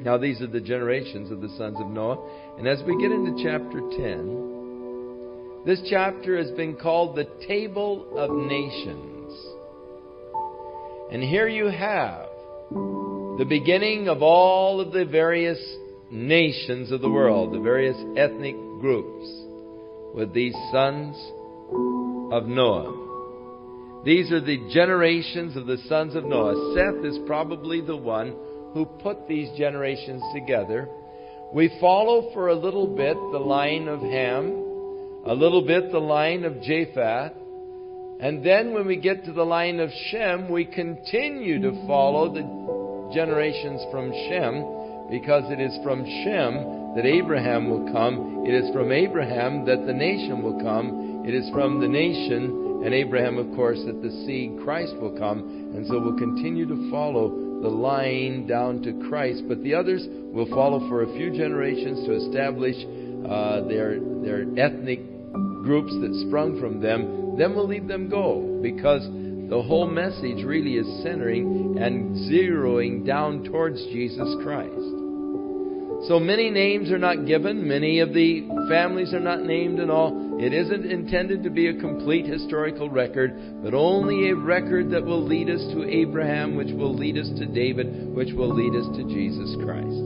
Now these are the generations of the sons of Noah. And as we get into chapter 10, this chapter has been called the Table of Nations. And here you have the beginning of all of the various nations of the world, the various ethnic groups, with these sons of Noah. These are the generations of the sons of Noah. Seth is probably the one who put these generations together. We follow for a little bit the line of Ham, a little bit the line of Japheth, and then when we get to the line of Shem, we continue to follow the generations from Shem, because it is from Shem that Abraham will come. It is from Abraham that the nation will come. It is from the nation and Abraham, of course, that the seed, Christ, will come. And so we'll continue to follow the line down to Christ. But the others will follow for a few generations to establish their ethnic groups that sprung from them. Then we'll leave them go, because the whole message really is centering and zeroing down towards Jesus Christ. So many names are not given. Many of the families are not named and all. It isn't intended to be a complete historical record, but only a record that will lead us to Abraham, which will lead us to David, which will lead us to Jesus Christ.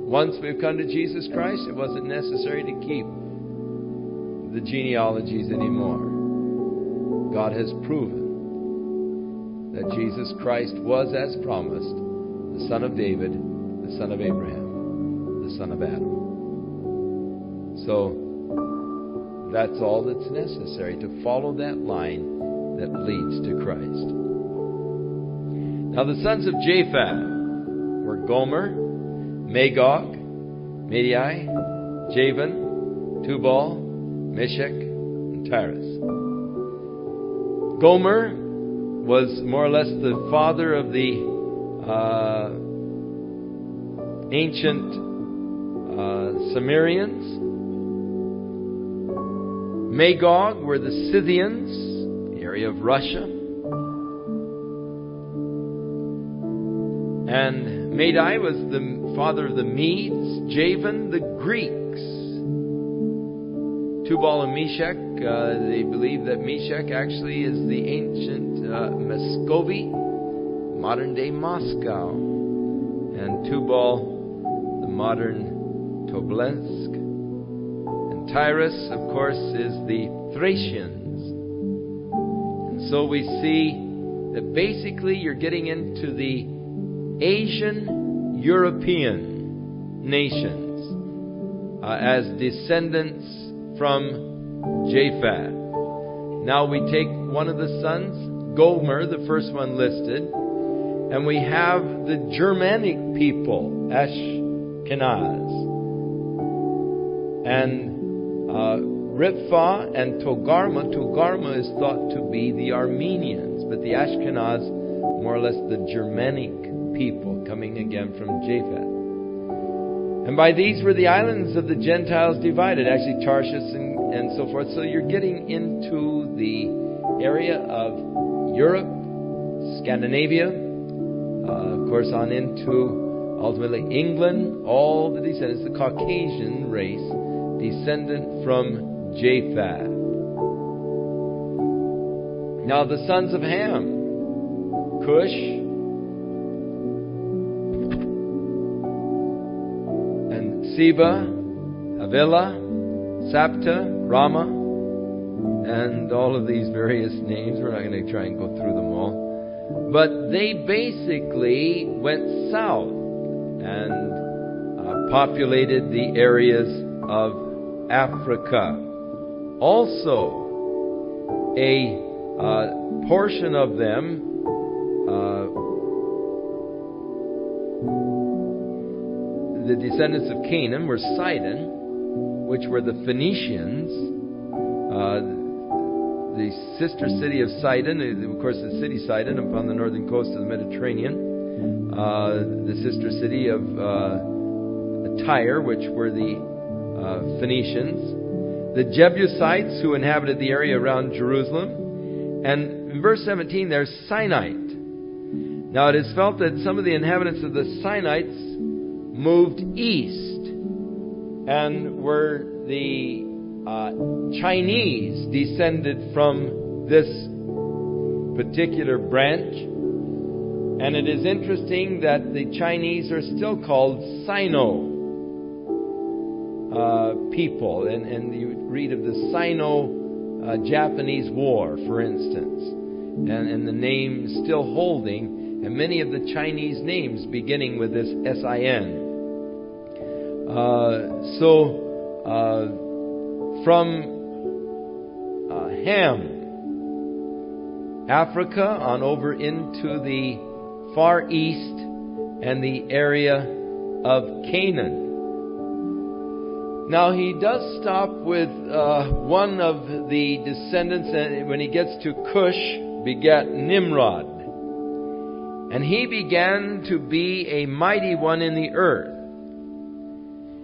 Once we've come to Jesus Christ, it wasn't necessary to keep the genealogies anymore. God has proven that Jesus Christ was, as promised, the son of David, the son of Abraham, the son of Adam. So that's all that's necessary, to follow that line that leads to Christ. Now the sons of Japheth were Gomer, Magog, Madai, Javan, Tubal, Meshech, and Tiras. Gomer was more or less the father of the ancient Sumerians. Magog were the Scythians, the area of Russia. And Madai was the father of the Medes. Javan, the Greeks. Tubal and Meshech, they believe that Meshech actually is the ancient Muscovy, modern day Moscow. And Tubal, the modern Tobolsk. And Tiras, of course, is the Thracians. And so we see that basically you're getting into the Asian European nations as descendants from Japheth. Now we take one of the sons, Gomer, the first one listed, and we have the Germanic people, Ashkenaz. And Ripha and Togarma. Togarma is thought to be the Armenians, but the Ashkenaz, more or less the Germanic people coming again from Japheth. And by these were the islands of the Gentiles divided, actually Tarshish and so forth. So you're getting into the area of Europe, Scandinavia, of course on into ultimately England, all the descendants, the Caucasian race, descendant from Japheth. Now the sons of Ham, Cush, Seba, Havilah, Sapta, Rama, and all of these various names. We're not going to try and go through them all. But they basically went south and populated the areas of Africa. Also, a portion of them the descendants of Canaan were Sidon, which were the Phoenicians. The sister city of Sidon, of course the city Sidon upon the northern coast of the Mediterranean. The sister city of Tyre, which were the Phoenicians. The Jebusites, who inhabited the area around Jerusalem. And in verse 17 there's Sinite. Now it is felt that some of the inhabitants of the Sinites moved east and were the Chinese descended from this particular branch. And it is interesting that the Chinese are still called Sino people. And you read of the Sino-Japanese War, for instance. And the name still holding. And many of the Chinese names beginning with this S-I-N. From Ham, Africa, on over into the Far East and the area of Canaan. Now he does stop with one of the descendants, and when he gets to Cush, begat Nimrod. And he began to be a mighty one in the earth.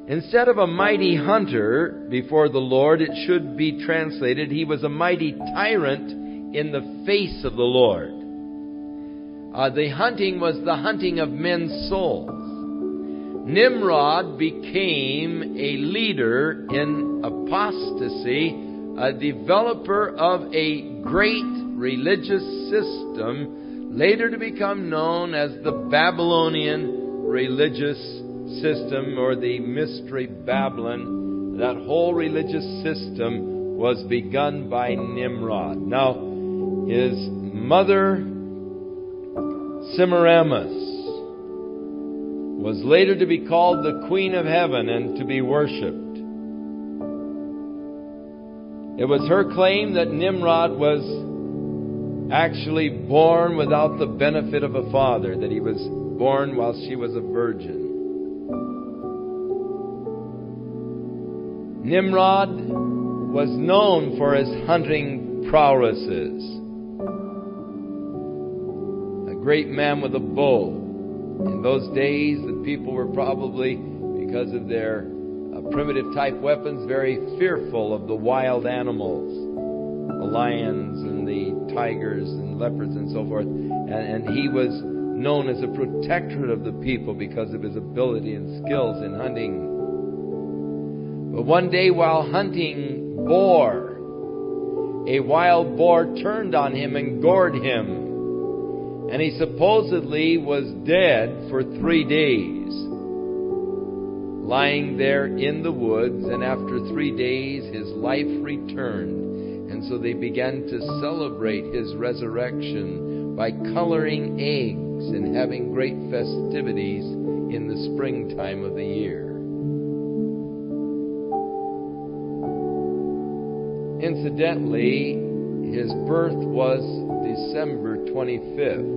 Instead of a mighty hunter before the Lord, it should be translated, he was a mighty tyrant in the face of the Lord. The hunting was the hunting of men's souls. Nimrod became a leader in apostasy, a developer of a great religious system, later to become known as the Babylonian religious system, or the Mystery Babylon. That whole religious system was begun by Nimrod. Now, his mother, Semiramis, was later to be called the Queen of Heaven and to be worshipped. It was her claim that Nimrod was actually born without the benefit of a father, that he was born while she was a virgin. Nimrod was known for his hunting prowesses. A great man with a bow. In those days, the people were probably, because of their primitive type weapons, very fearful of the wild animals, the lions and the tigers and leopards and so forth. And he was known as a protector of the people because of his ability and skills in hunting. But one day while hunting boar, a wild boar turned on him and gored him. And he supposedly was dead for 3 days, lying there in the woods. And after 3 days, his life returned. And so they began to celebrate his resurrection by coloring eggs and having great festivities in the springtime of the year. Incidentally, his birth was December 25th.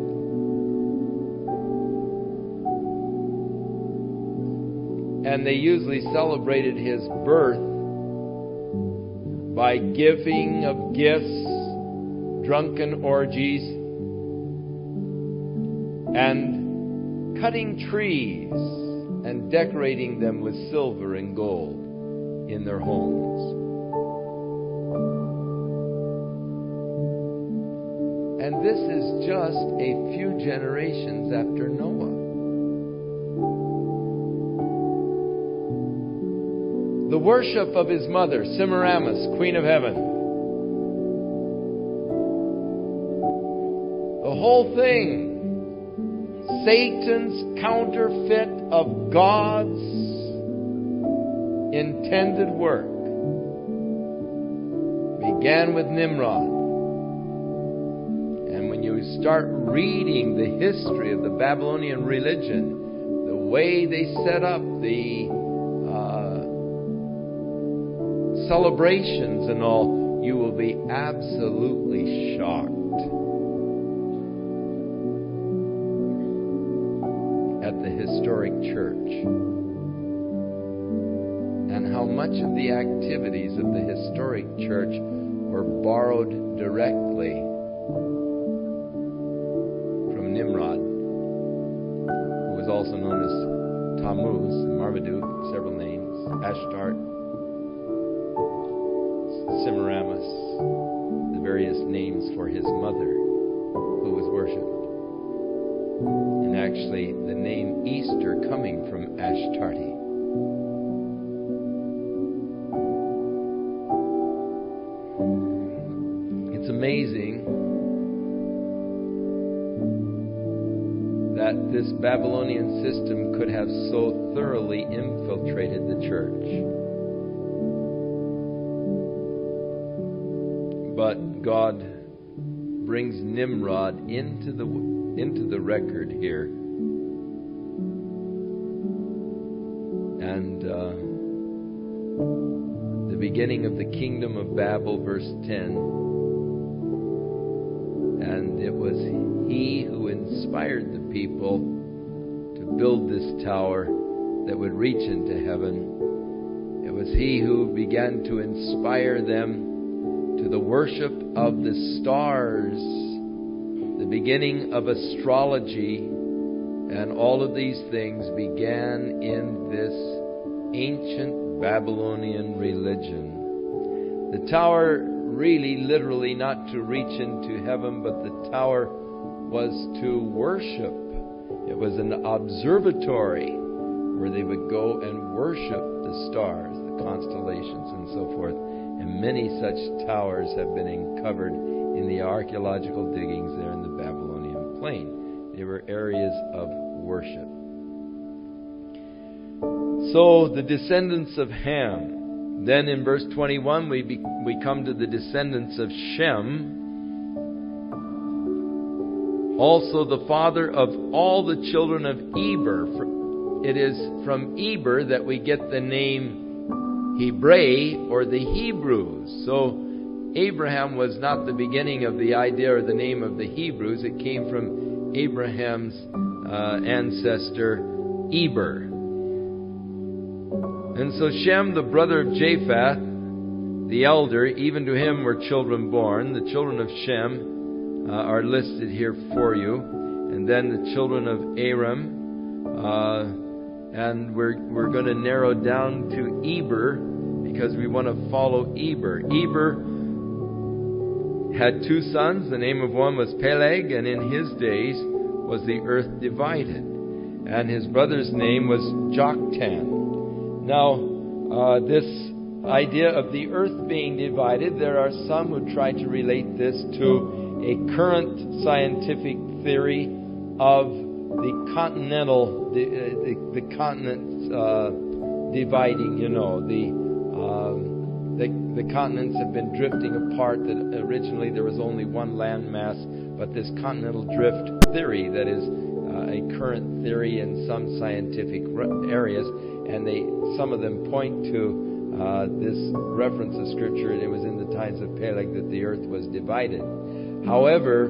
And they usually celebrated his birth by giving of gifts, drunken orgies, and cutting trees and decorating them with silver and gold in their homes. And this is just a few generations after Noah. The worship of his mother, Semiramis, Queen of Heaven. The whole thing, Satan's counterfeit of God's intended work, began with Nimrod. You start reading the history of the Babylonian religion, the way they set up the celebrations and all, you will be absolutely shocked at the historic church and how much of the activities of the historic church were borrowed directly Nimrod, who was also known as Tammuz, Marduk, several names, Ashtart, Semiramis, the various names for his mother, who was worshipped. And actually, the name Easter coming from Ashtarti. It's amazing that this Babylonian system could have so thoroughly infiltrated the church. But God brings Nimrod into the record here. And the beginning of the kingdom of Babel, verse 10. And it was he who inspired the people to build this tower that would reach into heaven. It was he who began to inspire them to the worship of the stars, the beginning of astrology, and all of these things began in this ancient Babylonian religion. The tower really, literally, not to reach into heaven, but the tower was to worship. It was an observatory where they would go and worship the stars, the constellations, and so forth. And many such towers have been uncovered in the archaeological diggings there in the Babylonian plain. They were areas of worship. So the descendants of Ham. Then in verse 21 we come to the descendants of Shem. Also the father of all the children of Eber. It is from Eber that we get the name Hebrae, or the Hebrews. So Abraham was not the beginning of the idea or the name of the Hebrews. It came from Abraham's ancestor Eber. And so Shem, the brother of Japheth, the elder, even to him were children born. The children of Shem are listed here for you. And then the children of Aram. And we're going to narrow down to Eber, because we want to follow Eber. Eber had two sons. The name of one was Peleg, and in his days was the earth divided. And his brother's name was Joktan. Now, this idea of the earth being divided, there are some who try to relate this to a current scientific theory of the continental, the continents dividing. The continents have been drifting apart. That originally there was only one landmass, but this continental drift theory that is a current theory in some scientific areas, and some of them point to this reference of Scripture. It was in the times of Peleg that the earth was divided. However,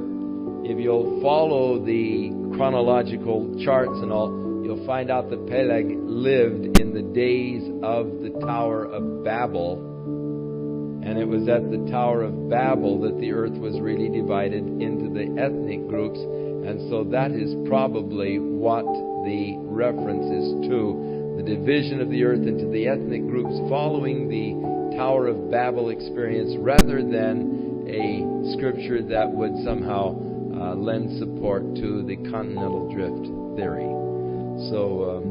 if you'll follow the chronological charts and all, you'll find out that Peleg lived in the days of the Tower of Babel. And it was at the Tower of Babel that the earth was really divided into the ethnic groups. And so that is probably what the reference is to. The division of the earth into the ethnic groups following the Tower of Babel experience, rather than a scripture that would somehow lend support to the continental drift theory. So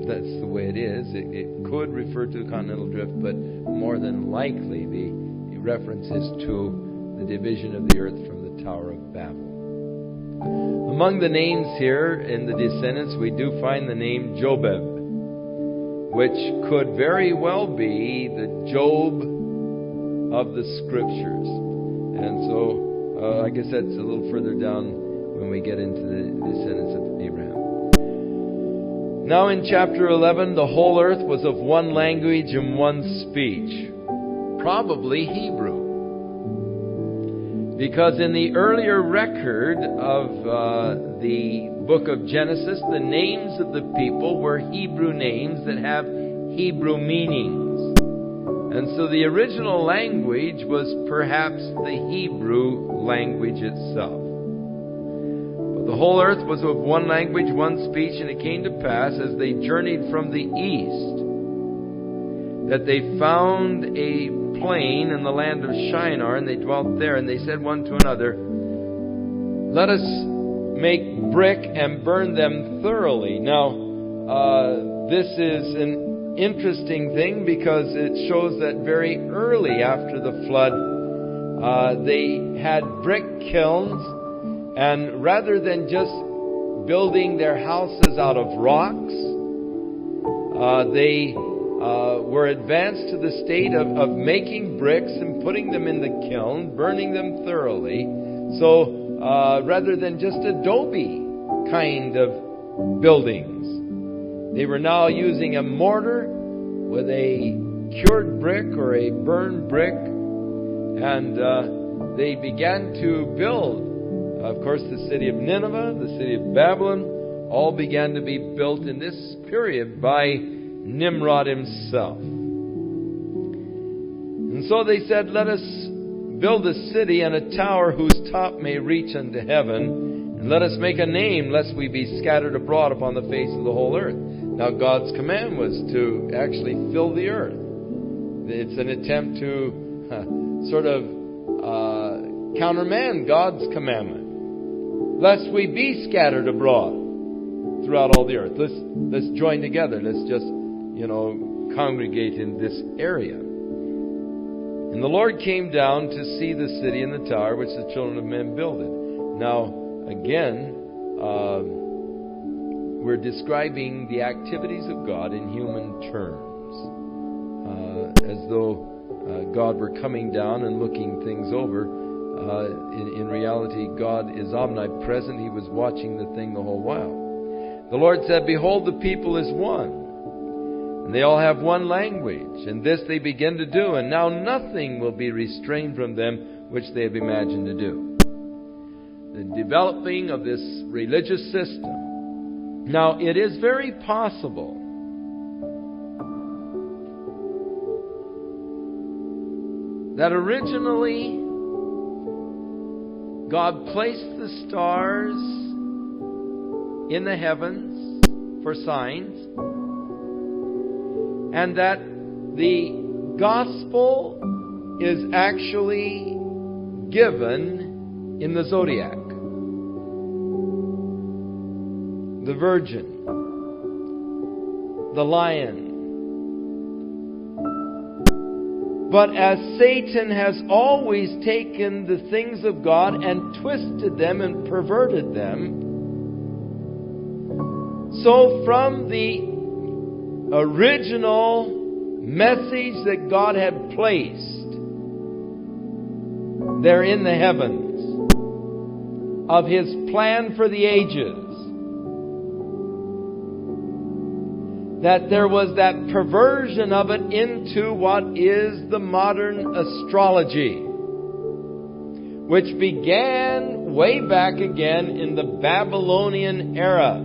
that's the way it is. It could refer to the continental drift, but more than likely the reference is to the division of the earth from the Tower of Babel. Among the names here in the descendants, we do find the name Jobab, which could very well be the Job of the Scriptures. And so I guess that's a little further down when we get into the descendants of Abraham. Now in chapter 11, the whole earth was of one language and one speech, probably Hebrew. Because in the earlier record of the book of Genesis, the names of the people were Hebrew names that have Hebrew meanings. And so the original language was perhaps the Hebrew language itself. But the whole earth was of one language, one speech, and it came to pass as they journeyed from the east that they found a plain in the land of Shinar, and they dwelt there, and they said one to another, let us make brick and burn them thoroughly. Now, this is an interesting thing because it shows that very early after the flood, they had brick kilns, and rather than just building their houses out of rocks, they were advanced to the state of making bricks and putting them in the kiln, burning them thoroughly. So rather than just adobe kind of buildings, they were now using a mortar with a cured brick or a burned brick, and they began to build. Of course, the city of Nineveh, the city of Babylon, all began to be built in this period by Nimrod himself. And so they said, let us build a city and a tower whose top may reach unto heaven, and let us make a name, lest we be scattered abroad upon the face of the whole earth. Now, God's command was to actually fill the earth. It's an attempt to sort of countermand God's commandment, lest we be scattered abroad throughout all the earth. Let's join together. Let's just, congregate in this area. And the Lord came down to see the city and the tower which the children of men builded. Now, again, we're describing the activities of God in human terms, as though God were coming down and looking things over. In reality, God is omnipresent. He was watching the thing the whole while. The Lord said, behold, the people is one, and they all have one language, and this they begin to do, and now nothing will be restrained from them which they have imagined to do. The developing of this religious system. Now, it is very possible that originally God placed the stars in the heavens for signs, and that the gospel is actually given in the zodiac. The virgin, the lion. But as Satan has always taken the things of God and twisted them and perverted them, so from the original message that God had placed there in the heavens of His plan for the ages, that there was that perversion of it into what is the modern astrology, which began way back again in the Babylonian era.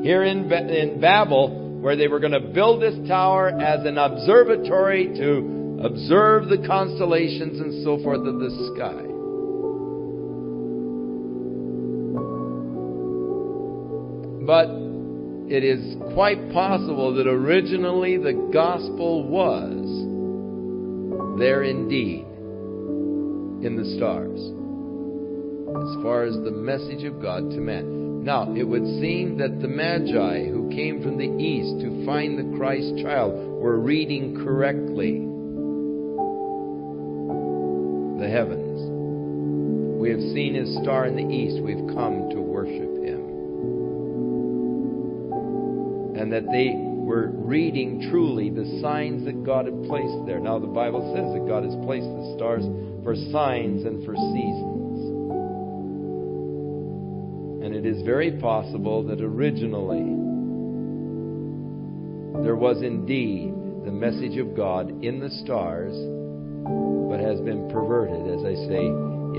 Here in Babel, where they were going to build this tower as an observatory to observe the constellations and so forth of the sky. But it is quite possible that originally the gospel was there indeed in the stars, as far as the message of God to man. Now, it would seem that the Magi who came from the east to find the Christ child were reading correctly the heavens. We have seen His star in the east. We've come to worship Him. And that they were reading truly the signs that God had placed there. Now, the Bible says that God has placed the stars for signs and for seasons. And it is very possible that originally there was indeed the message of God in the stars, but has been perverted, as I say,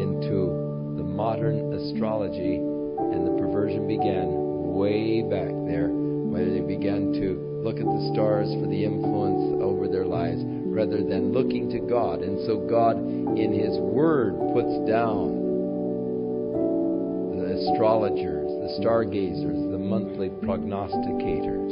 into the modern astrology, and the perversion began way back there, when they began to look at the stars for the influence over their lives, rather than looking to God. And so God, in His Word, puts down the astrologers, the stargazers, the monthly prognosticators,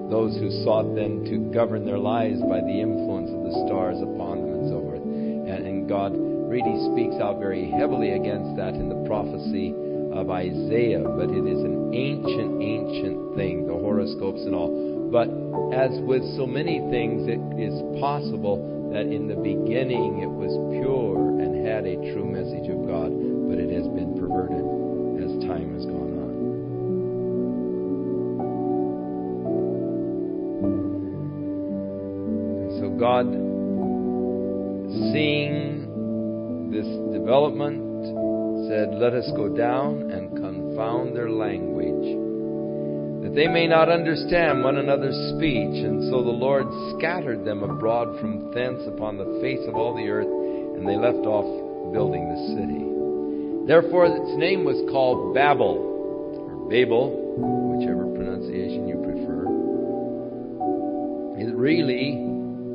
those who sought then to govern their lives by the influence of the stars upon them and so forth. And God really speaks out very heavily against that in the prophecy of Isaiah. But it is an ancient thing, the horoscopes and all. But as with so many things, it is possible that in the beginning it was pure and had a true message of God, but it has been perverted as time has gone on. And so God, seeing this development, said, "Let us go down and confound their language, that they may not understand one another's speech." And so the Lord scattered them abroad from thence upon the face of all the earth, and they left off building the city. Therefore its name was called Babel, or Babel, whichever pronunciation you prefer. It really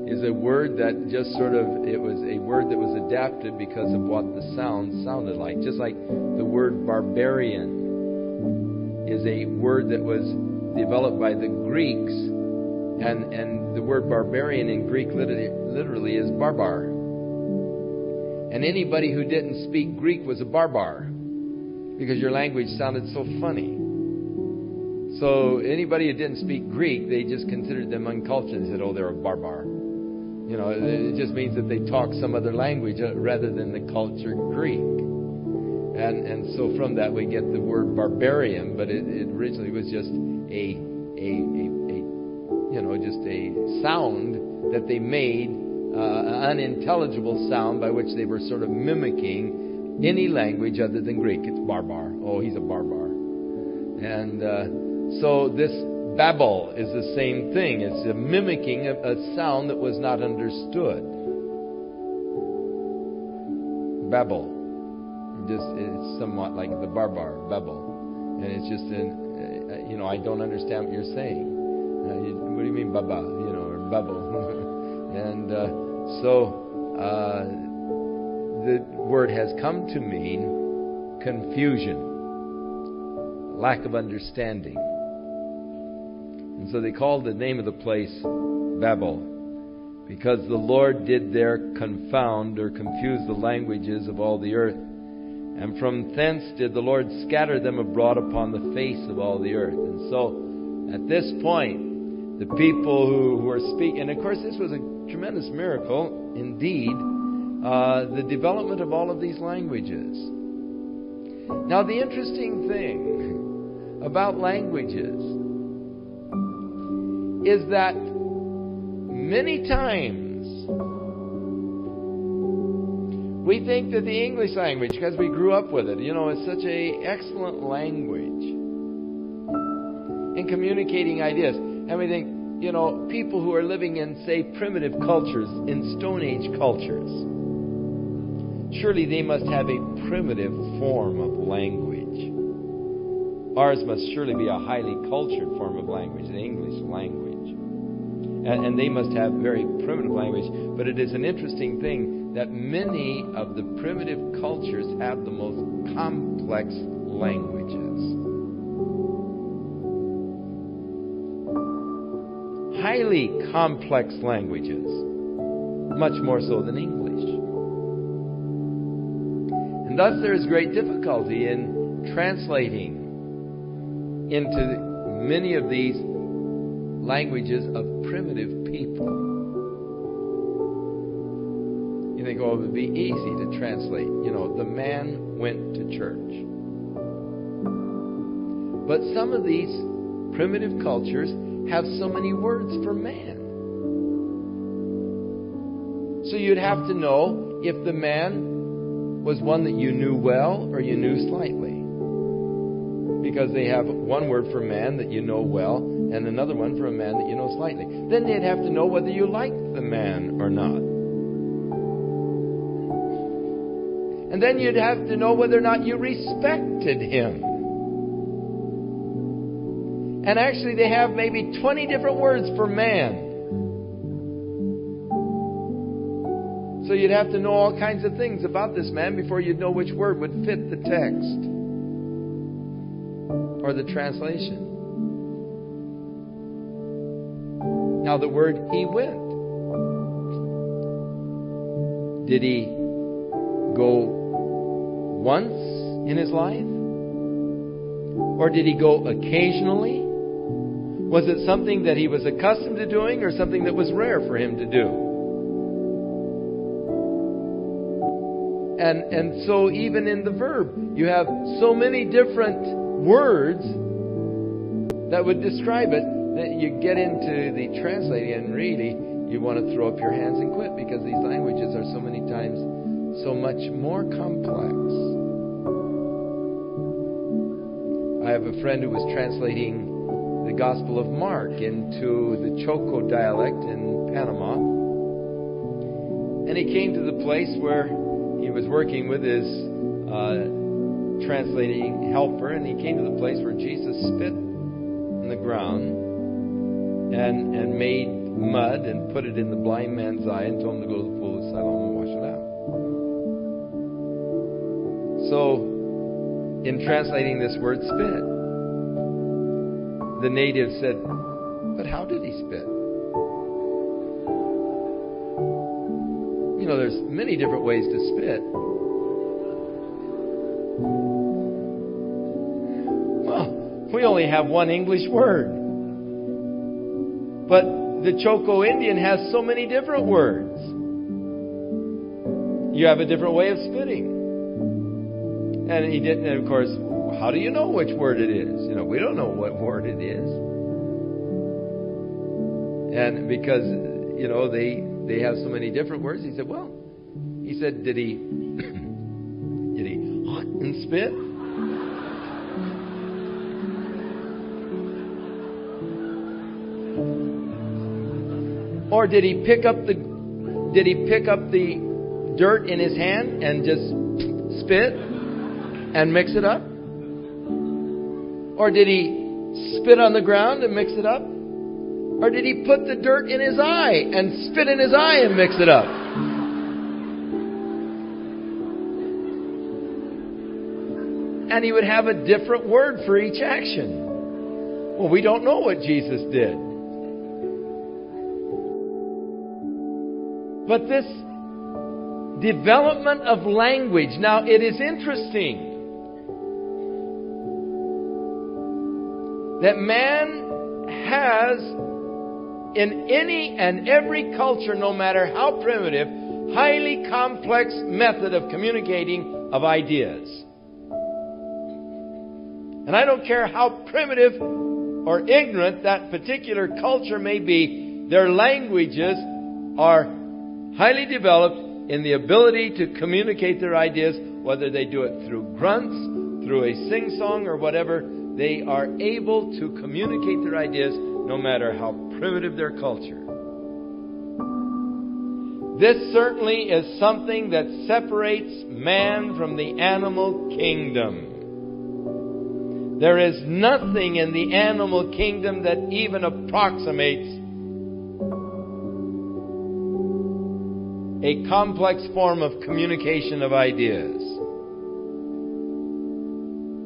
is a word that just it was a word that was adapted because of what the sound sounded like. Just like the word barbarian is a word that was developed by the Greeks, and the word barbarian in Greek literally is barbar. And anybody who didn't speak Greek was a barbar, because your language sounded so funny. So anybody who didn't speak Greek, they just considered them uncultured and said, "Oh, they're a barbar." You know, it just means that they talk some other language rather than the cultured Greek. And so from that we get the word barbarian, but it originally was just a sound that they made, an unintelligible sound by which they were sort of mimicking any language other than Greek. It's barbar. Oh, he's a barbar. And so this Babel is the same thing. It's a mimicking of a sound that was not understood. Babel. It's somewhat like the barbar, Babel. And it's just I don't understand what you're saying. What do you mean, baba? Or Babel. And so the word has come to mean confusion, lack of understanding. And so they called the name of the place Babel, because the Lord did there confound or confuse the languages of all the earth. And from thence did the Lord scatter them abroad upon the face of all the earth. And so at this point, the people who were speaking, and of course this was a tremendous miracle indeed, the development of all of these languages. Now the interesting thing about languages is that many times we think that the English language, because we grew up with it, is such an excellent language in communicating ideas. And we think, people who are living in, say, primitive cultures, in Stone Age cultures, surely they must have a primitive form of language. Ours must surely be a highly cultured form of language, the English language. And they must have very primitive language. But it is an interesting thing that many of the primitive cultures have the most complex languages. Highly complex languages. Much more so than English. And thus there is great difficulty in translating into many of these languages of primitive people. You think, it would be easy to translate. The man went to church. But some of these primitive cultures have so many words for man. So you'd have to know if the man was one that you knew well or you knew slightly. Because they have one word for man that you know well and another one for a man that you know slightly. Then they'd have to know whether you liked the man or not. And then you'd have to know whether or not you respected him. And actually they have maybe 20 different words for man. So you'd have to know all kinds of things about this man before you'd know which word would fit the text or the translation. Now the word he went. Did he go once in his life? Or did he go occasionally? Was it something that he was accustomed to doing or something that was rare for him to do? And so even in the verb, you have so many different words that would describe it that you get into the translating and really you want to throw up your hands and quit, because these languages are so many times so much more complex. I have a friend who was translating the Gospel of Mark into the Choco dialect in Panama. And he came to the place where he was working with his translating helper, and he came to the place where Jesus spit in the ground and made mud and put it in the blind man's eye and told him to go to the pool of Siloam and wash it out. So, in translating this word spit, the native said, "But how did he spit?" You know, there's many different ways to spit. Well, we only have one English word. But the Choco Indian has so many different words. You have a different way of spitting. And he didn't, and of course, how do you know which word it is? You know, we don't know what word it is. And because, you know, they have so many different words, he said, did he and spit? Or did he pick up the dirt in his hand and just spit and mix it up? Or did he spit on the ground and mix it up? Or did he put the dirt in his eye and spit in his eye and mix it up? And he would have a different word for each action. Well, we don't know what Jesus did. But this development of language, now it is interesting that man has, in any and every culture, no matter how primitive, highly complex method of communicating of ideas. And I don't care how primitive or ignorant that particular culture may be, their languages are highly developed in the ability to communicate their ideas, whether they do it through grunts, through a sing-song or whatever. They are able to communicate their ideas no matter how primitive their culture. This certainly is something that separates man from the animal kingdom. There is nothing in the animal kingdom that even approximates a complex form of communication of ideas.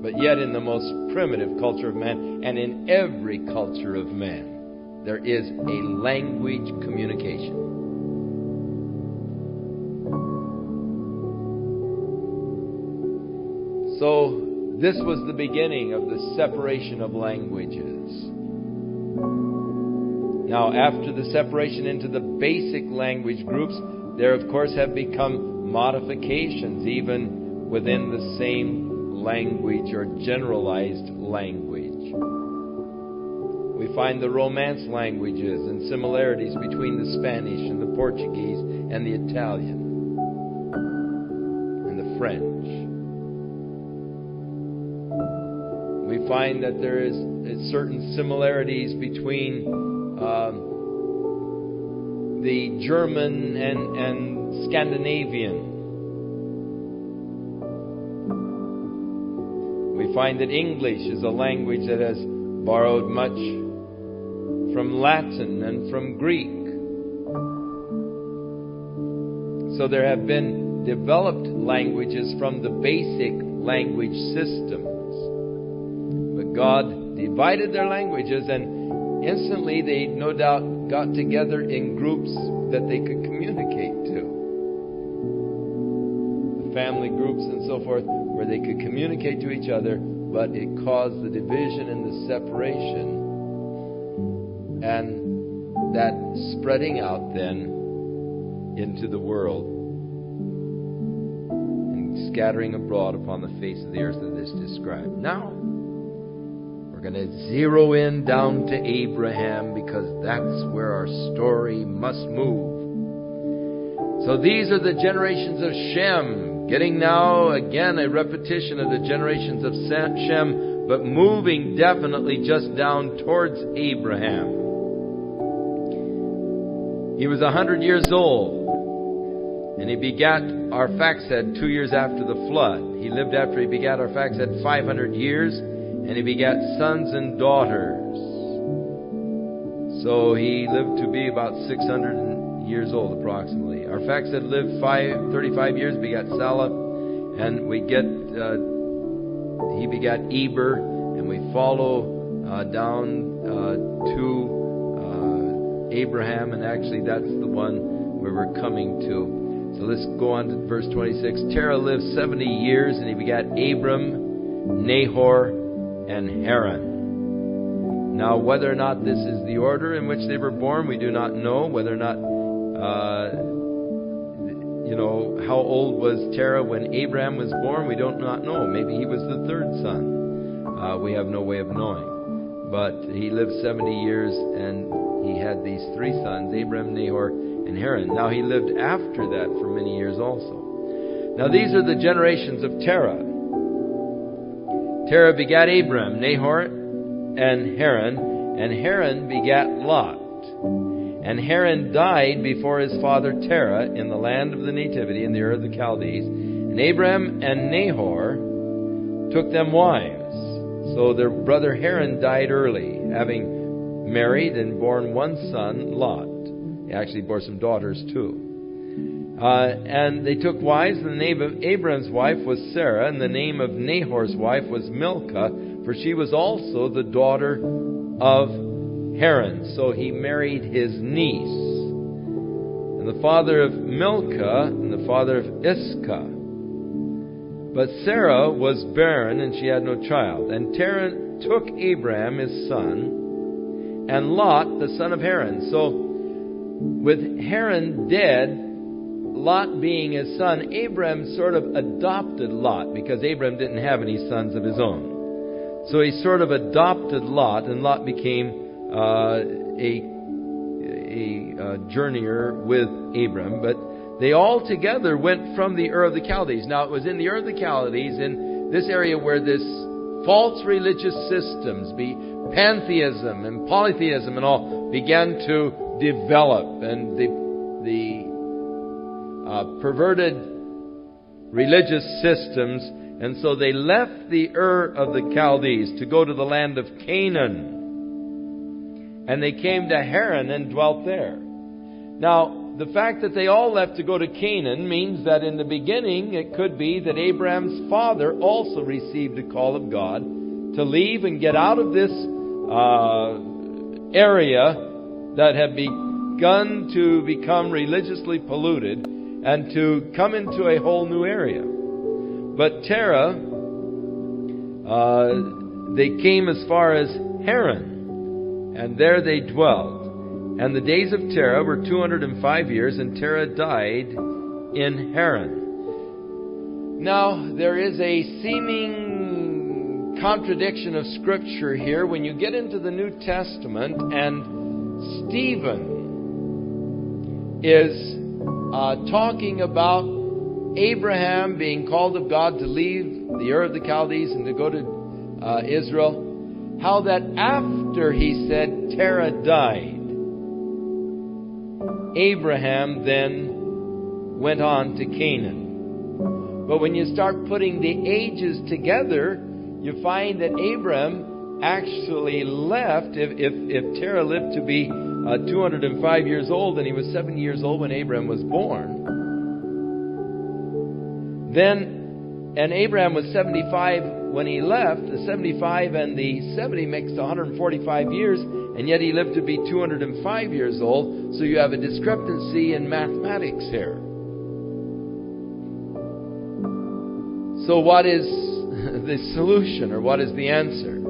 But yet in the most primitive culture of man, and in every culture of man, there is a language communication. So, this was the beginning of the separation of languages. Now, after the separation into the basic language groups, there, of course, have become modifications even within the same language or generalized language. We find the Romance languages and similarities between the Spanish and the Portuguese and the Italian and the French. We find that there is certain similarities between the German and Scandinavian. We find that English is a language that has borrowed much from Latin and from Greek. So there have been developed languages from the basic language systems. But God divided their languages, and instantly they no doubt got together in groups that they could communicate to. The family groups and so forth, where they could communicate to each other, but it caused the division and the separation, and that spreading out then into the world and scattering abroad upon the face of the earth that is described. Now, we're going to zero in down to Abraham, because that's where our story must move. So these are the generations of Shem, getting now again a repetition of the generations of Shem, but moving definitely just down towards Abraham. He was 100 years old, and he begat Arphaxad 2 years after the flood. He lived after he begat Arphaxad 500 years, and he begat sons and daughters. So he lived to be about 600 years old approximately. Arphaxad lived 35 years, begat Salah, and we get he begat Eber, and we follow down to Abraham, and actually that's the one where we're coming to. So let's go on to verse 26. Terah lived 70 years, and he begat Abram, Nahor, and Haran. Now, whether or not this is the order in which they were born, we do not know. Whether or not, how old was Terah when Abraham was born, we do not know. Maybe he was the third son. We have no way of knowing. But he lived 70 years, and he had these three sons, Abram, Nahor, and Haran. Now, he lived after that for many years also. Now, these are the generations of Terah. Terah begat Abram, Nahor, and Haran begat Lot. And Haran died before his father Terah in the land of the nativity in the Ur of the Chaldees. And Abram and Nahor took them wives. So their brother Haran died early, having married and born one son, Lot. He actually bore some daughters too. And they took wives, and the name of Abram's wife was Sarah, and the name of Nahor's wife was Milcah, for she was also the daughter of Haran. So he married his niece. And the father of Milcah, and the father of Iscah. But Sarah was barren, and she had no child. And Terah took Abram his son, and Lot the son of Haran. So with Haran dead, Lot being his son, Abram sort of adopted Lot, because Abram didn't have any sons of his own. So he sort of adopted Lot, and Lot became a journeyer with Abram. But they all together went from the Ur of the Chaldees. Now, it was in the Ur of the Chaldees, in this area where this false religious systems, pantheism and polytheism and all, began to develop, and the perverted religious systems, and so they left the Ur of the Chaldees to go to the land of Canaan, and they came to Haran and dwelt there. Now, the fact that they all left to go to Canaan means that in the beginning it could be that Abraham's father also received a call of God to leave and get out of this area that had begun to become religiously polluted, and to come into a whole new area. But Terah, they came as far as Haran, and there they dwelt. And the days of Terah were 205 years, and Terah died in Haran. Now, there is a seeming contradiction of Scripture here when you get into the New Testament, and Stephen is talking about Abraham being called of God to leave the Ur of the Chaldees and to go to Israel. How that after he said Terah died, Abraham then went on to Canaan. But when you start putting the ages together, you find that Abraham actually left. If Terah lived to be 205 years old, and he was 70 years old when Abraham was born. And Abraham was 75 when he left. The 75 and the 70 makes 145 years, and yet he lived to be 205 years old. So you have a discrepancy in mathematics here. So what is the solution, or what is the answer?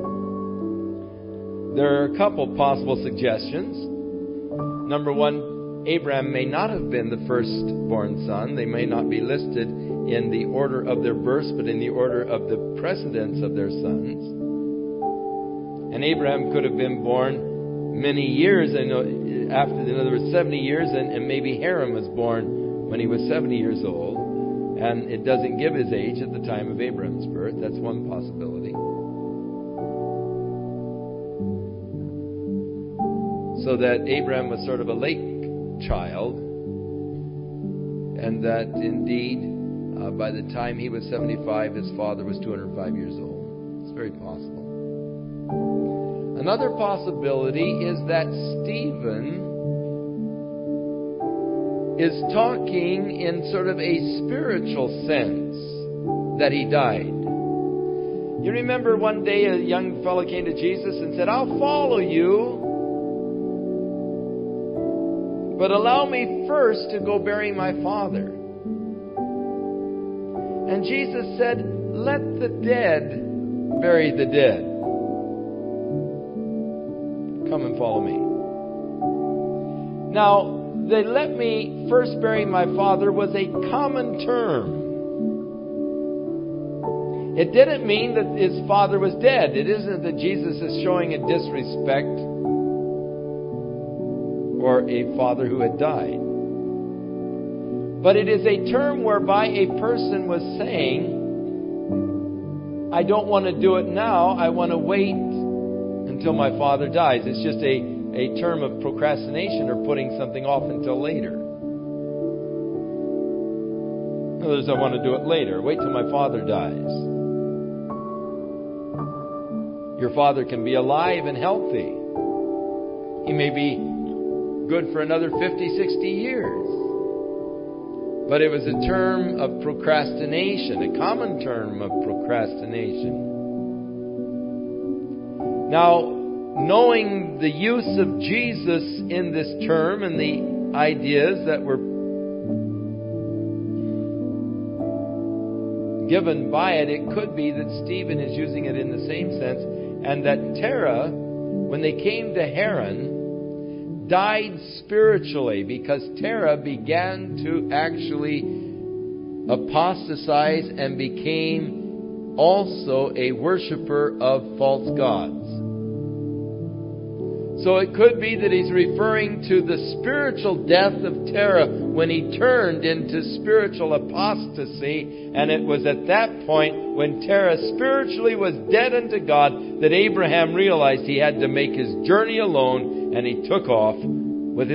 There are a couple possible suggestions. Number one, Abraham may not have been the firstborn son. They may not be listed in the order of their births, but in the order of the precedence of their sons. And Abraham could have been born many years, after, in other words, 70 years, and maybe Haran was born when he was 70 years old. And it doesn't give his age at the time of Abraham's birth. That's one possibility. So that Abraham was sort of a late child, and that indeed, by the time he was 75, his father was 205 years old. It's very possible. Another possibility is that Stephen is talking in sort of a spiritual sense, that he died. You remember one day a young fellow came to Jesus and said, "I'll follow you, but allow me first to go bury my father." And Jesus said, "Let the dead bury the dead. Come and follow me." Now, the "let me first bury my father" was a common term. It didn't mean that his father was dead. It isn't that Jesus is showing a disrespect or a father who had died. But it is a term whereby a person was saying, "I don't want to do it now. I want to wait until my father dies." It's just a term of procrastination, or putting something off until later. In other words, I want to do it later. Wait till my father dies. Your father can be alive and healthy. He may be good for another 50, 60 years. But it was a term of procrastination, a common term of procrastination. Now, knowing the use of Jesus in this term and the ideas that were given by it, it could be that Stephen is using it in the same sense, and that Terah, when they came to Haran, died spiritually, because Terah began to actually apostatize and became also a worshiper of false gods. So it could be that he's referring to the spiritual death of Terah when he turned into spiritual apostasy, and it was at that point, when Terah spiritually was dead unto God, that Abraham realized he had to make his journey alone, and he took off with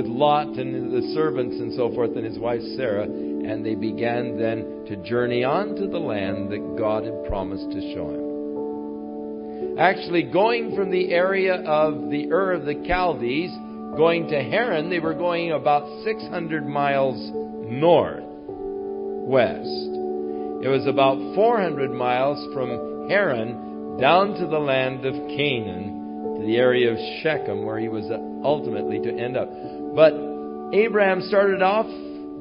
Lot and the servants and so forth, and his wife Sarah, and they began then to journey on to the land that God had promised to show him. Actually, going from the area of the Ur of the Chaldees, going to Haran, they were going about 600 miles northwest. It was about 400 miles from Haran down to the land of Canaan, to the area of Shechem, where he was ultimately to end up. But Abraham started off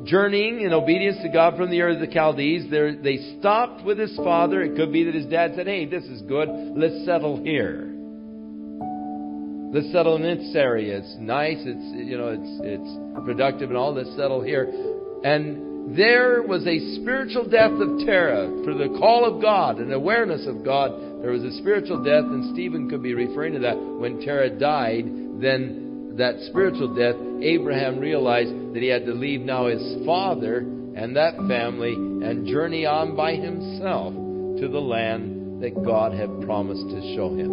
journeying in obedience to God from the Ur of the Chaldees. They stopped with his father. It could be that his dad said, "Hey, this is good. Let's settle here. Let's settle in this area. It's nice. It's productive and all. Let's settle here." And there was a spiritual death of Terah for the call of God and awareness of God. There was a spiritual death, and Stephen could be referring to that. When Terah died, then that spiritual death, Abraham realized that he had to leave now his father and that family and journey on by himself to the land that God had promised to show him.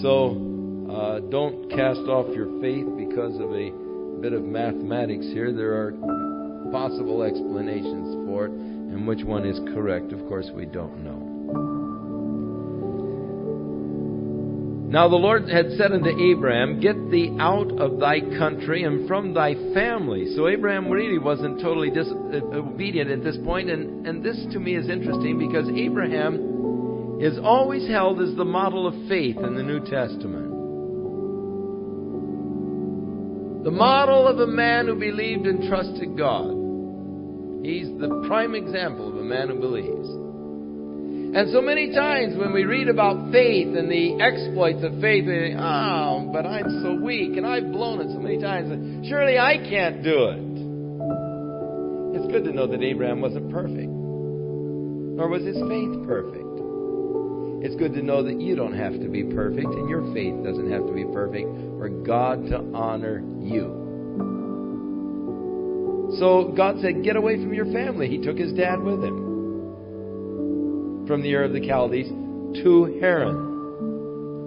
So don't cast off your faith because of a bit of mathematics here. There are possible explanations for it, and which one is correct, of course, we don't know. Now the Lord had said unto Abraham, "Get thee out of thy country and from thy family." So Abraham really wasn't totally disobedient at this point. And this to me is interesting, because Abraham is always held as the model of faith in the New Testament. The model of a man who believed and trusted God. He's the prime example of a man who believes. And so many times when we read about faith and the exploits of faith, we think, oh, but I'm so weak and I've blown it so many times. Surely I can't do it. It's good to know that Abraham wasn't perfect, nor was his faith perfect. It's good to know that you don't have to be perfect and your faith doesn't have to be perfect for God to honor you. So God said, get away from your family. He took his dad with him from the Ur of the Chaldees to Haran.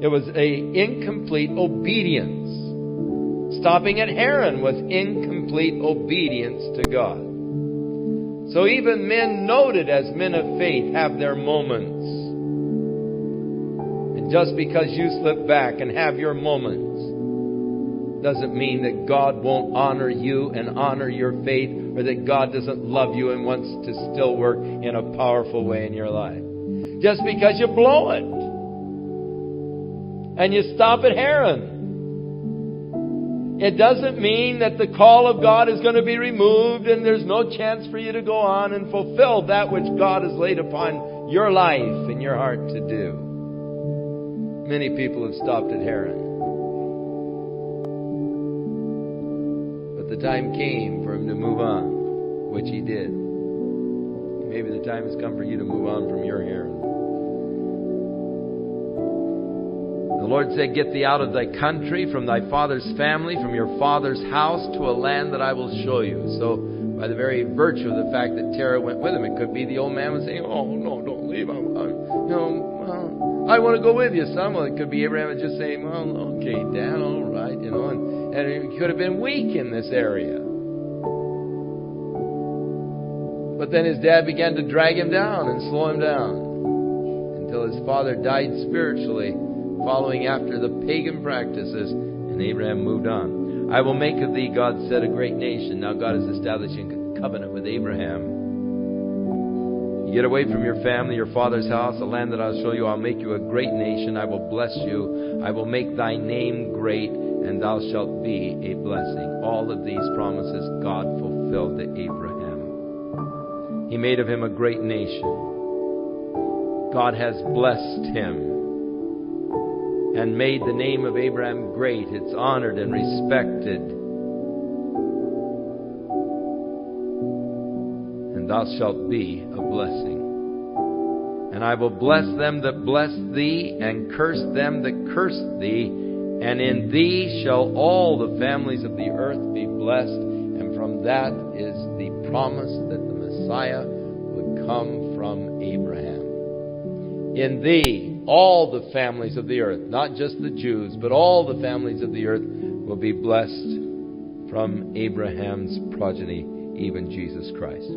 It was an incomplete obedience. Stopping at Haran was incomplete obedience to God. So even men noted as men of faith have their moments. And just because you slip back and have your moments doesn't mean that God won't honor you and honor your faith, or that God doesn't love you and wants to still work in a powerful way in your life. Just because you blow it and you stop at Haran, it doesn't mean that the call of God is going to be removed and there's no chance for you to go on and fulfill that which God has laid upon your life and your heart to do. Many people have stopped at Haran. But the time came for him to move on, which he did. Maybe the time has come for you to move on from your Haran. The Lord said, get thee out of thy country, from thy father's family, from your father's house, to a land that I will show you. So, by the very virtue of the fact that Terah went with him, it could be the old man was saying, oh, no, don't leave. I want to go with you, son. Well, it could be Abraham was just saying, well, okay, Dad, all right, and he could have been weak in this area. But then his dad began to drag him down and slow him down until his father died spiritually, following after the pagan practices, and Abraham moved on. I will make of thee, God said, a great nation. Now God is establishing a covenant with Abraham. You get away from your family, your father's house, a land that I'll show you. I'll make you a great nation. I will bless you. I will make thy name great, and thou shalt be a blessing. All of these promises God fulfilled to Abraham. He made of him a great nation. God has blessed him and made the name of Abraham great. It's honored and respected. And thou shalt be a blessing. And I will bless them that bless thee, and curse them that curse thee. And in thee shall all the families of the earth be blessed. And from that is the promise that the Messiah would come from Abraham. In thee, all the families of the earth, not just the Jews, but all the families of the earth will be blessed from Abraham's progeny, even Jesus Christ.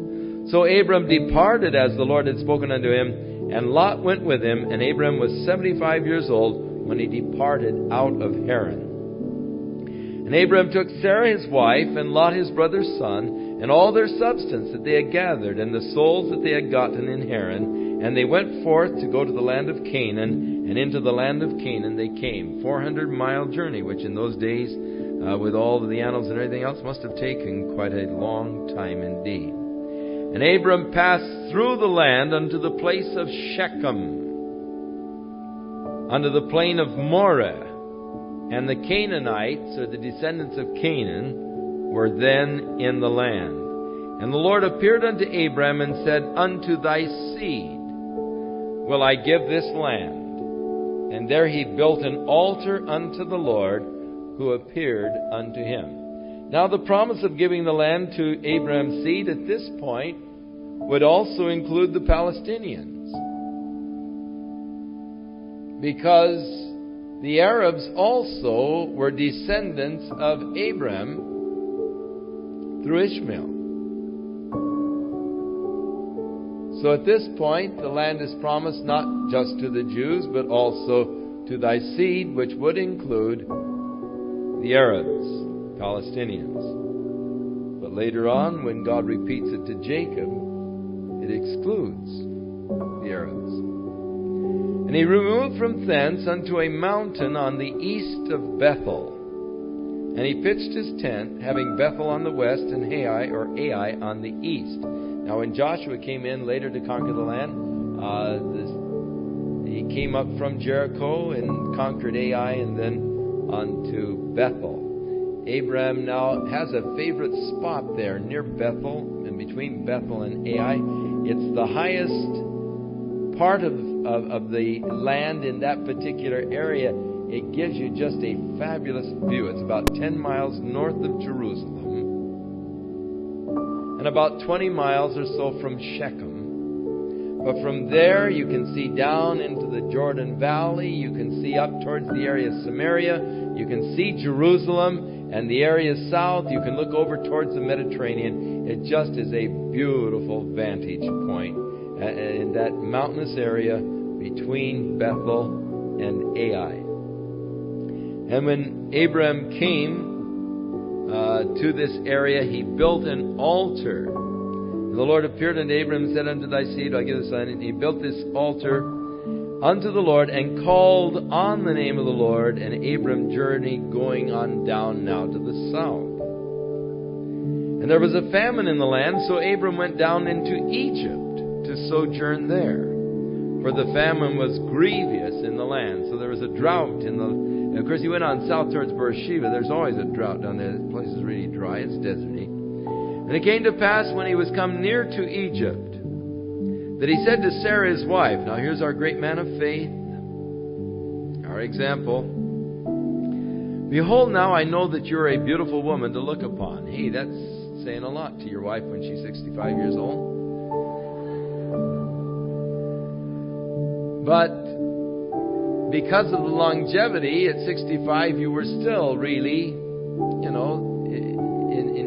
So Abram departed as the Lord had spoken unto him, and Lot went with him, and Abram was 75 years old when he departed out of Haran. And Abram took Sarah his wife, and Lot his brother's son, and all their substance that they had gathered, and the souls that they had gotten in Haran, and they went forth to go to the land of Canaan, and into the land of Canaan they came. 400-mile journey, which in those days, with all of the animals and everything else, must have taken quite a long time indeed. And Abram passed through the land unto the place of Shechem, unto the plain of Moreh. And the Canaanites, or the descendants of Canaan, were then in the land. And the Lord appeared unto Abram and said, unto thy seed will I give this land. And there he built an altar unto the Lord, who appeared unto him. Now the promise of giving the land to Abraham's seed at this point would also include the Palestinians, because the Arabs also were descendants of Abraham through Ishmael. So at this point, the land is promised not just to the Jews, but also to thy seed, which would include the Arabs, Palestinians. But later on, when God repeats it to Jacob, it excludes the Arabs. And he removed from thence unto a mountain on the east of Bethel. And he pitched his tent, having Bethel on the west and Ai on the east. Now, when Joshua came in later to conquer the land, he came up from Jericho and conquered Ai and then on to Bethel. Abraham now has a favorite spot there near Bethel, and between Bethel and Ai. It's the highest part of the land in that particular area. It gives you just a fabulous view. It's about 10 miles north of Jerusalem and about 20 miles or so from Shechem. But from there you can see down into the Jordan Valley. You can see up towards the area of Samaria. You can see Jerusalem and the area south. You can look over towards the Mediterranean. It just is a beautiful vantage point in that mountainous area between Bethel and Ai. And when Abraham came to this area, he built an altar. And the Lord appeared unto Abraham and said unto thy seed, I'll give this land. And he built this altar unto the Lord and called on the name of the Lord. And Abram journeyed going on down now to the south. And there was a famine in the land, so Abram went down into Egypt to sojourn there. For the famine was grievous in the land. So there was a drought in the... And of course, he went on south towards Beersheba. There's always a drought down there. The place is really dry. It's deserty. And it came to pass when he was come near to Egypt that he said to Sarah his wife... Now here's our great man of faith. Our example. Behold, now I know that you're a beautiful woman to look upon. Hey, that's saying a lot to your wife when she's 65 years old. But because of the longevity, at 65 you were still really, in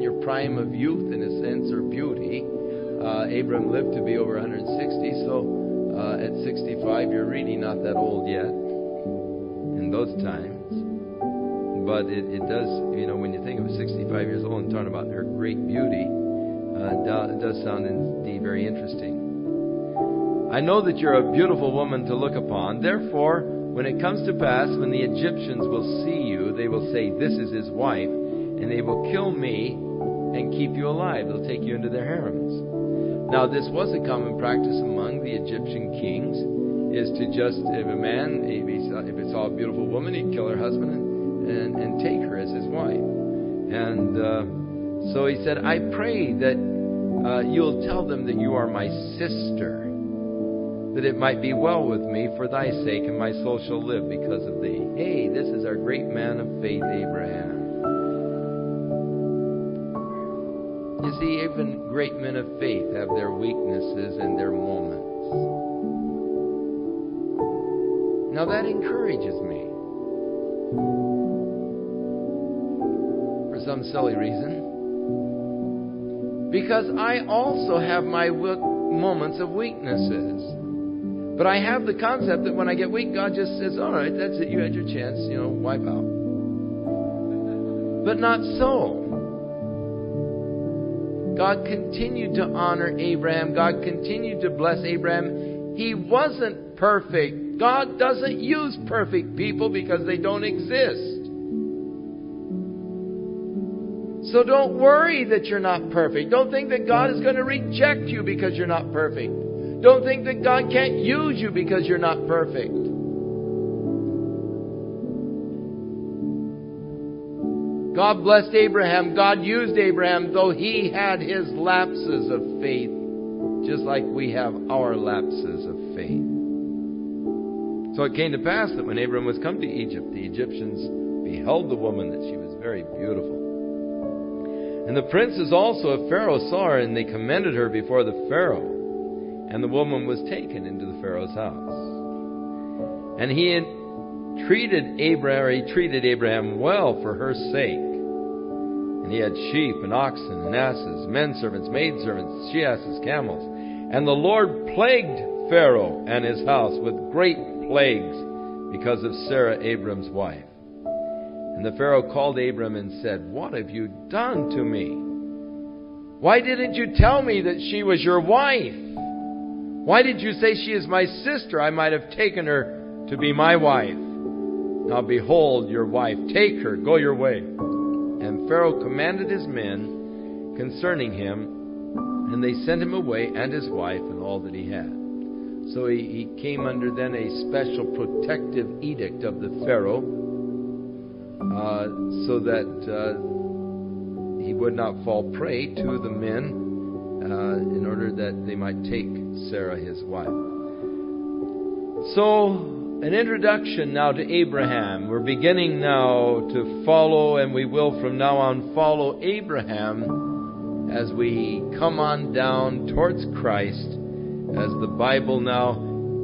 your prime of youth, in a sense, or beauty. Abram lived to be over 160, so at 65 you're really not that old yet in those times. But it does, when you think of 65 years old and talking about her great beauty, it does sound indeed very interesting. I know that you're a beautiful woman to look upon. Therefore, when it comes to pass, when the Egyptians will see you, they will say, this is his wife, and they will kill me and keep you alive. They'll take you into their harems. Now, this was a common practice among the Egyptian kings, is to just, if a man, if he saw a beautiful woman, he'd kill her husband and take her as his wife. And so he said, I pray that you'll tell them that you are my sister, that it might be well with me for thy sake, and my soul shall live because of thee. Hey, this is our great man of faith, Abraham. You see, even great men of faith have their weaknesses and their moments. Now that encourages me. For some silly reason. Because I also have my moments of weaknesses. But I have the concept that when I get weak, God just says, all right, that's it, you had your chance, wipe out. But not so. God continued to honor Abraham. God continued to bless Abraham. He wasn't perfect. God doesn't use perfect people because they don't exist. So don't worry that you're not perfect. Don't think that God is going to reject you because you're not perfect. Don't think that God can't use you because you're not perfect. God blessed Abraham. God used Abraham, though he had his lapses of faith, just like we have our lapses of faith. So it came to pass that when Abram was come to Egypt, the Egyptians beheld the woman, that she was very beautiful. And the princes also of Pharaoh saw her, and they commended her before the Pharaoh. And the woman was taken into the Pharaoh's house. And he treated Abraham well for her sake. And he had sheep and oxen and asses, men servants, maid servants, she asses, camels. And the Lord plagued Pharaoh and his house with great plagues because of Sarah, Abram's wife. And the Pharaoh called Abram and said, what have you done to me? Why didn't you tell me that she was your wife? Why did you say she is my sister? I might have taken her to be my wife. Now behold your wife. Take her. Go your way. And Pharaoh commanded his men concerning him, And they sent him away, and his wife, and all that he had. So he came under then a special protective edict of the Pharaoh, so that he would not fall prey to the men, in order that they might take Sarah, his wife. So, an introduction now to Abraham. We're beginning now to follow, and we will from now on follow Abraham as we come on down towards Christ, as the Bible now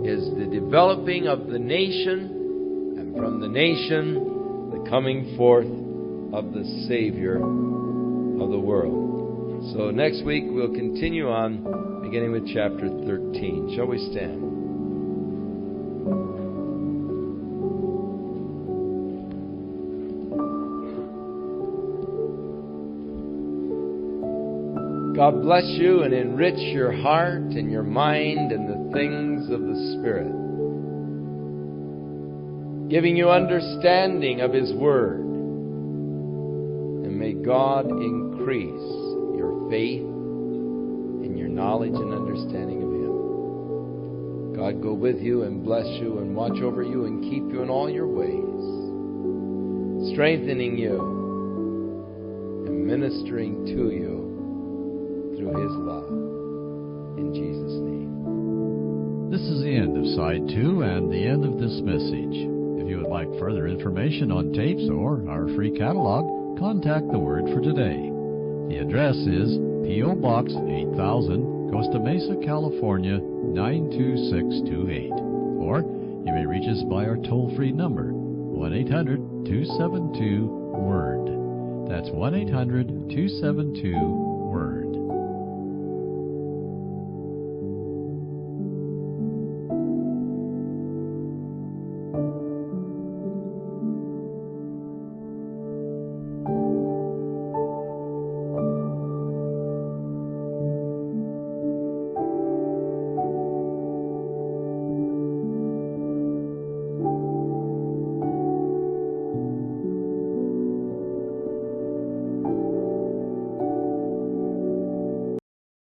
is the developing of the nation, and from the nation, the coming forth of the Savior of the world. So next week we'll continue on, beginning with chapter 13. Shall we stand? God bless you and enrich your heart and your mind and the things of the Spirit, giving you understanding of His Word. And may God increase your faith and your knowledge and understanding of Him. God go with you and bless you and watch over you and keep you in all your ways, strengthening you and ministering to you through His love. In Jesus' name. This is the end of Side 2 and the end of this message. If you would like further information on tapes or our free catalog, contact the Word for Today. The address is P.O. Box 8000, Costa Mesa, California 92628. Or you may reach us by our toll-free number, 1-800-272-WORD. That's 1-800-272-WORD.